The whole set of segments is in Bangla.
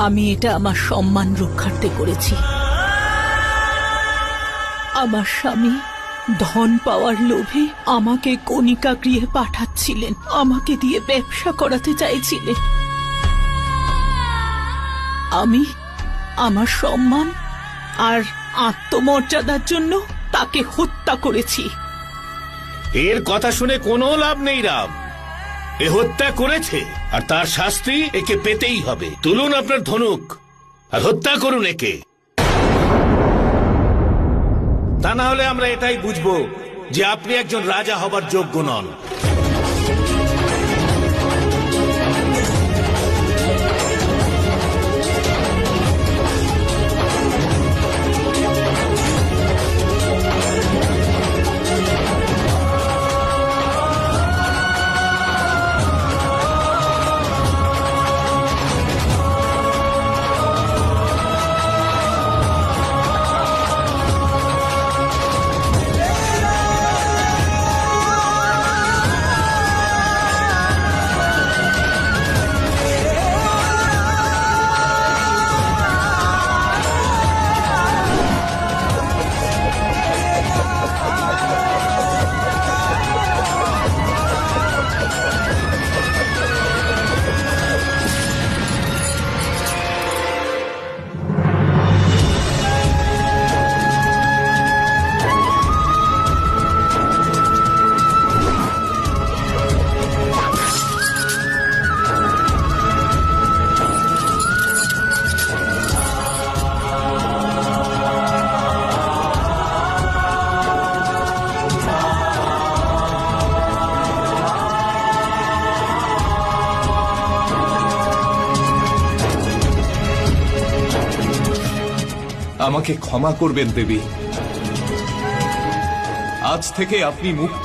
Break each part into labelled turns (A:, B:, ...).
A: আমি এটা আমার সম্মান রক্ষার্থে করেছি। আমার স্বামী ধন পাওয়ার লোভে আমাকে কণিকা গৃহে পাঠাচ্ছিলেন, আমাকে দিয়ে ব্যবসা করাতে চাইছিলেন। আমি আমার সম্মান আর আত্মমর্যাদার জন্য তাকে হত্যা করেছি।
B: এর কথা শুনে কোনো লাভ নেই রাম। এ হত্যা করেছে আর তার শাস্তি একে পেতেই হবে। তুলুন আপনার ধনুক আর হত্যা করুন একে। তা না হলে আমরা এটাই বুঝবো যে আপনি একজন রাজা হবার যোগ্য নন।
C: আমাকে ক্ষমা করবেন দেবী, আজ থেকে আপনি মুক্ত।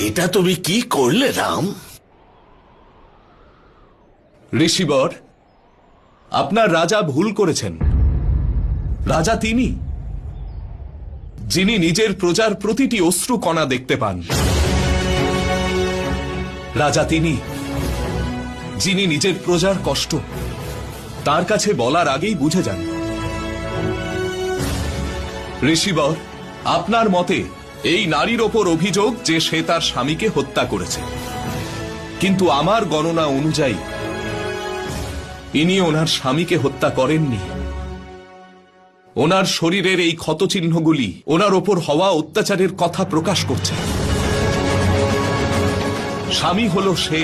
B: এটা তুমি কি করলে রাম?
C: ঋষিবর, আপনার রাজা ভুল করেছেন। রাজা তিনি যিনি নিজের প্রজার প্রতিটি অশ্রু কণা দেখতে পান। রাজা তিনি যিনি নিজের প্রজার কষ্ট তার কাছে বলার আগেই বুঝে যান। ঋষিবর, আপনার মতে এই নারীর ওপর অভিযোগ যে সে তার স্বামীকে হত্যা করেছে, কিন্তু আমার গণনা অনুযায়ী ইনি ওনার স্বামীকে হত্যা করেননি। ওনার শরীরের এই ক্ষতচিহ্নগুলি ওনার ওপর হওয়া অত্যাচারের কথা প্রকাশ করছে। স্বামী হল সে